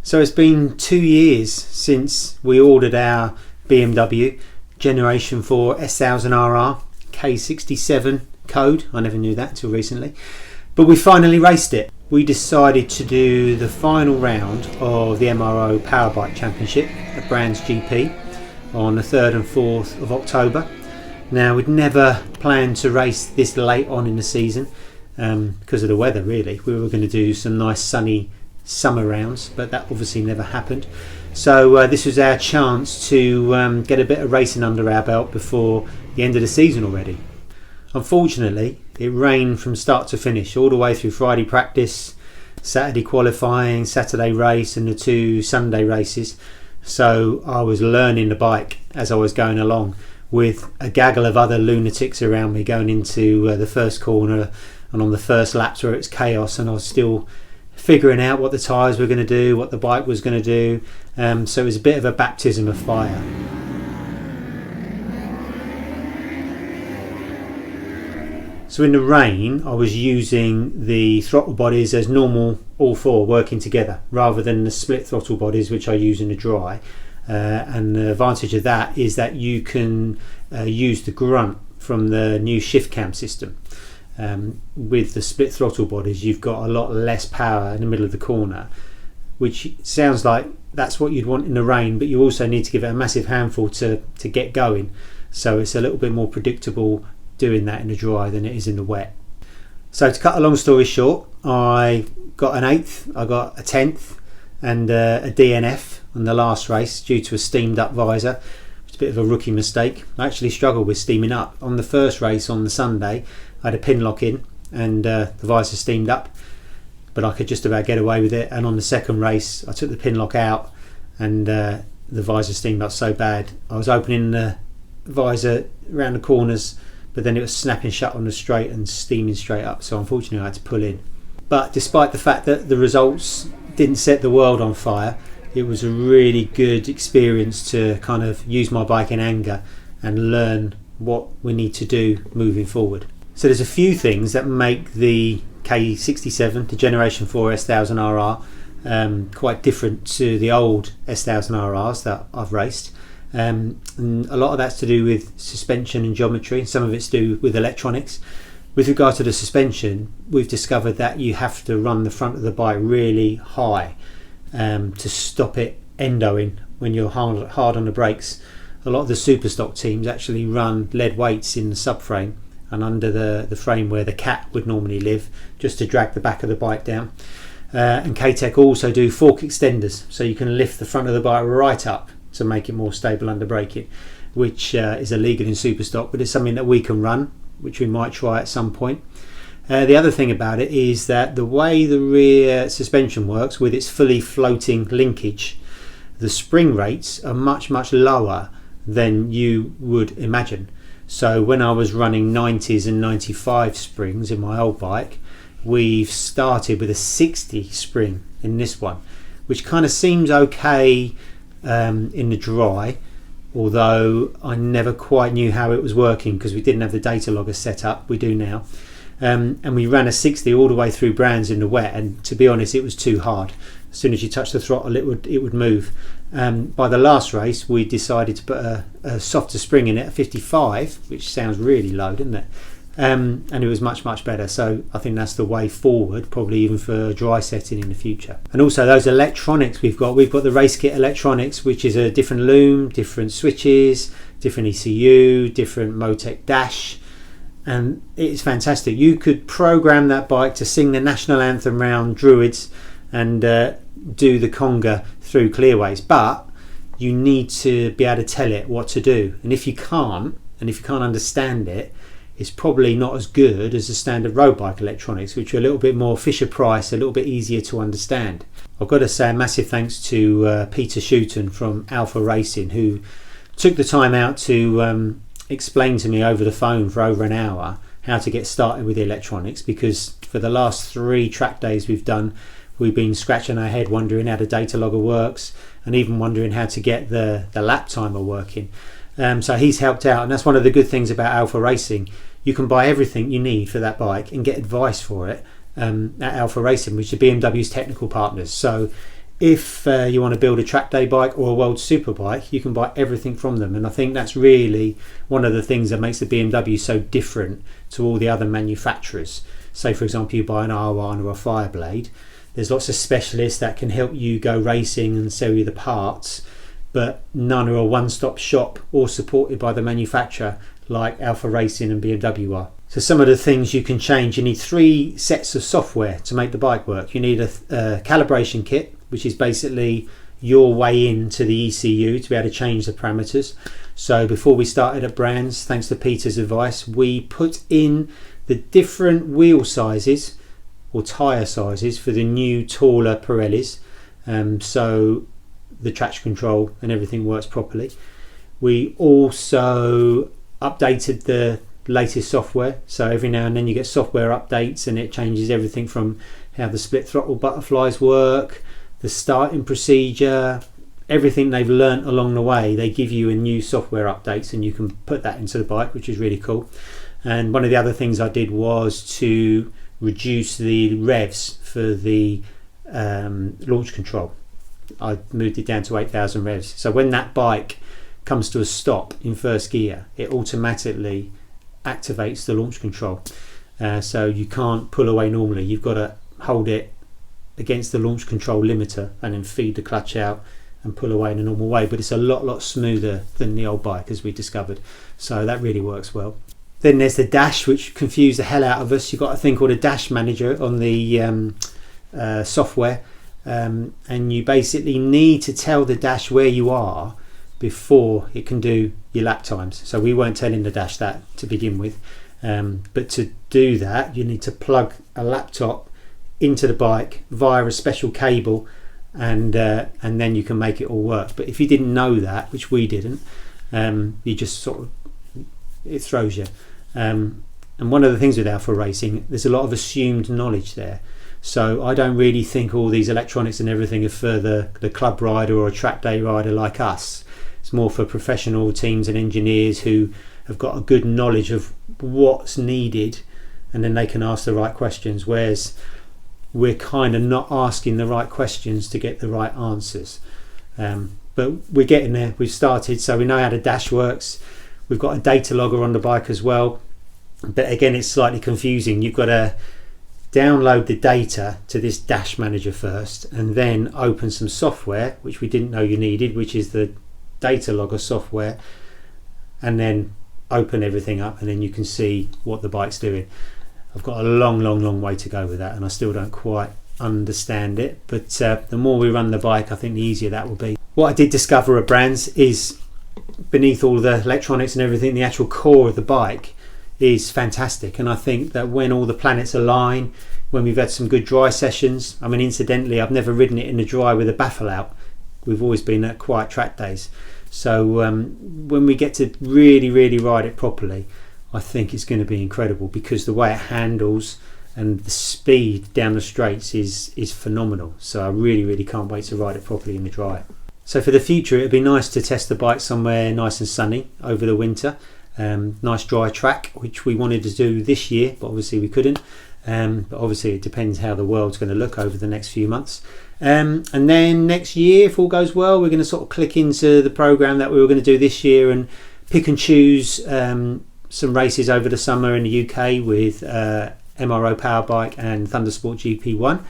So it's been 2 years since we ordered our BMW Generation 4 S1000RR K67 code. I never knew that until recently. But we finally raced it. We decided to do the final round of the MRO Powerbike Championship at Brands GP on the 3rd and 4th of October. Now, we'd never planned to race this late on in the season because of the weather, really. We were going to do some nice sunny summer rounds, but that obviously never happened. So this was our chance to get a bit of racing under our belt before the end of the season already. Unfortunately, it rained from start to finish, all the way through Friday practice, Saturday qualifying, Saturday race and the 2 Sunday races. So I was learning the bike as I was going along, with a gaggle of other lunatics around me going into the first corner and on the first laps where it's chaos, and I was still figuring out what the tyres were going to do, what the bike was going to do. So it was a bit of a baptism of fire. So in the rain, I was using the throttle bodies as normal, all four working together, rather than the split throttle bodies which I use in the dry. And the advantage of that is that you can use the grunt from the new shift cam system. With the split throttle bodies, you've got a lot less power in the middle of the corner, which sounds like that's what you'd want in the rain, but you also need to give it a massive handful to get going. So it's a little bit more predictable doing that in the dry than it is in the wet. So to cut a long story short, I got an 8th, I got a 10th and a DNF on the last race due to a steamed up visor. It's a bit of a rookie mistake. I actually struggled with steaming up. On the first race on the Sunday, I had a pin lock in and the visor steamed up, but I could just about get away with it. And on the second race, I took the pin lock out and the visor steamed up so bad. I was opening the visor around the corners, but then it was snapping shut on the straight and steaming straight up. So unfortunately I had to pull in. But despite the fact that the results didn't set the world on fire, it was a really good experience to kind of use my bike in anger and learn what we need to do moving forward. So there's a few things that make the K67, the Generation 4 S1000RR, quite different to the old S1000RRs that I've raced. And a lot of that's to do with suspension and geometry, some of it's to do with electronics. With regard to the suspension, we've discovered that you have to run the front of the bike really high to stop it endoing when you're hard on the brakes. A lot of the super stock teams actually run lead weights in the subframe and under the frame where the cat would normally live, just to drag the back of the bike down. And K-Tech also do fork extenders, so you can lift the front of the bike right up to make it more stable under braking, which is illegal in superstock, but it's something that we can run, which we might try at some point. The other thing about it is that the way the rear suspension works with its fully floating linkage, the spring rates are much lower than you would imagine. So when I was running 90s and 95 springs in my old bike, we've started with a 60 spring in this one, which kind of seems okay in the dry, although I never quite knew how it was working because we didn't have the data logger set up. We do now. And we ran a 60 all the way through Brands in the wet, and to be honest, it was too hard. As soon as you touch the throttle, it would move. By the last race, we decided to put a softer spring in it, a 55, which sounds really low, doesn't it? And it was much better. So I think that's the way forward, probably even for dry setting in the future. And also those electronics we've got the race kit electronics, which is a different loom, different switches, different ECU, different Motec dash, and it's fantastic. You could program that bike to sing the national anthem round Druids and do the conga through clearways, but you need to be able to tell it what to do, and if you can't understand it, it's probably not as good as the standard road bike electronics, which are a little bit more Fisher Price, a little bit easier to understand. I've got to say a massive thanks to Peter Shooton from Alpha Racing, who took the time out to explain to me over the phone for over an hour how to get started with the electronics, because for the last 3 track days we've done, we've been scratching our head wondering how the data logger works and even wondering how to get the lap timer working. So he's helped out, and that's one of the good things about Alpha Racing. You can buy everything you need for that bike and get advice for it at Alpha Racing, which are BMW's technical partners. So if you want to build a track day bike or a world superbike, you can buy everything from them. And I think that's really one of the things that makes the BMW so different to all the other manufacturers. Say for example you buy an R1 or a Fireblade, there's lots of specialists that can help you go racing and sell you the parts, but none are a one-stop shop or supported by the manufacturer like Alpha Racing and BMW are. So some of the things you can change: you need 3 sets of software to make the bike work. You need a calibration kit, which is basically your way into the ECU to be able to change the parameters. So before we started at Brands, thanks to Peter's advice, we put in the different wheel sizes or tyre sizes for the new taller Pirellis, so the traction control and everything works properly. We also updated the latest software, so every now and then you get software updates and it changes everything from how the split throttle butterflies work, the starting procedure, everything they've learnt along the way. They give you a new software updates and you can put that into the bike, which is really cool. And one of the other things I did was to reduce the revs for the launch control. I moved it down to 8,000 revs, so when that bike comes to a stop in first gear, it automatically activates the launch control, so you can't pull away normally. You've got to hold it against the launch control limiter and then feed the clutch out and pull away in a normal way, but it's a lot smoother than the old bike, as we discovered, so that really works well. Then there's the dash, which confused the hell out of us. You've got a thing called a dash manager on the software, and you basically need to tell the dash where you are before it can do your lap times. So we weren't telling the dash that to begin with, but to do that you need to plug a laptop into the bike via a special cable, and then you can make it all work. But if you didn't know that, which we didn't, you just sort of, it throws you. And one of the things with Alpha Racing, there's a lot of assumed knowledge there. So I don't really think all these electronics and everything are for the club rider or a track day rider like us. It's more for professional teams and engineers who have got a good knowledge of what's needed, and then they can ask the right questions, whereas we're kind of not asking the right questions to get the right answers. But we're getting there. We've started, so we know how the dash works. We've got a data logger on the bike as well, but again it's slightly confusing. You've got to download the data to this dash manager first and then open some software, which we didn't know you needed, which is the data logger software, and then open everything up and then you can see what the bike's doing. I've got a long way to go with that, and I still don't quite understand it, but the more we run the bike, I think the easier that will be. What I did discover at Brands is, beneath all the electronics and everything, the actual core of the bike is fantastic. And I think that when all the planets align, when we've had some good dry sessions, I mean incidentally I've never ridden it in the dry with a baffle out. We've always been at quiet track days, so when we get to really ride it properly, I think it's going to be incredible, because the way it handles and the speed down the straights is phenomenal. So I really can't wait to ride it properly in the dry. So for the future, it'd be nice to test the bike somewhere nice and sunny over the winter. Nice dry track, which we wanted to do this year, but obviously we couldn't. But obviously it depends how the world's going to look over the next few months. And then next year, if all goes well, we're going to sort of click into the program that we were going to do this year and pick and choose some races over the summer in the UK with MRO Power Bike and Thundersport GP1.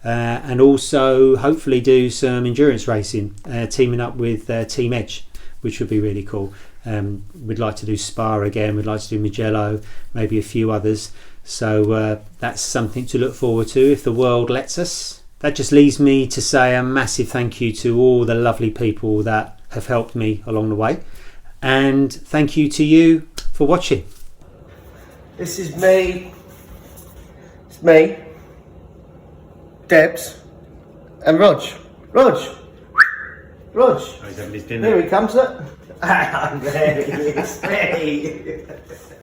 And also hopefully do some endurance racing, teaming up with Team Edge, which would be really cool. We'd like to do Spa again, we'd like to do Mugello, maybe a few others. So that's something to look forward to if the world lets us. That just leaves me to say a massive thank you to all the lovely people that have helped me along the way, and thank you to you for watching. This is me. It's me, Debs, and Rog. Oh, he's having his dinner. Here he comes. There he is. Hey.